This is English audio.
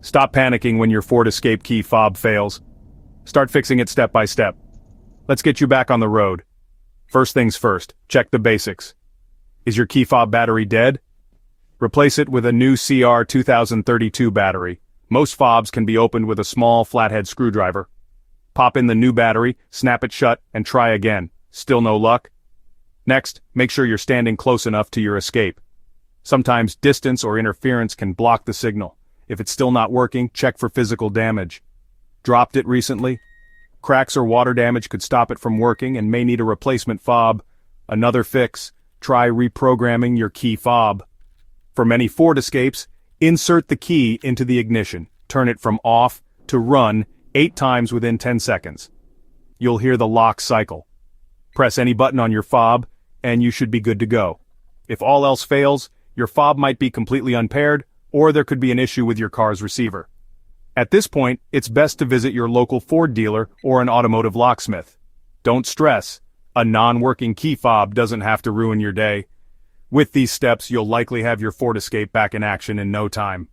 Stop panicking when your Ford Escape key fob fails. Start fixing it step by step. Let's get you back on the road. First things first, check the basics. Is your key fob battery dead? Replace it with a new CR 2032 battery. Most fobs can be opened with a small flathead screwdriver. Pop in the new battery, snap it shut, and try again. Still no luck? Next, make sure you're standing close enough to your escape. Sometimes distance or interference can block the signal. If it's still not working, check for physical damage. Dropped it recently? Cracks or water damage could stop it from working and may need a replacement fob. Another fix, try reprogramming your key fob. For many Ford Escapes, insert the key into the ignition. Turn it from off to run 8 times within 10 seconds. You'll hear the lock cycle. Press any button on your fob, and you should be good to go. If all else fails, your fob might be completely unpaired, or there could be an issue with your car's receiver. At this point, it's best to visit your local Ford dealer or an automotive locksmith. Don't stress. A non-working key fob doesn't have to ruin your day. With these steps, you'll likely have your Ford Escape back in action in no time.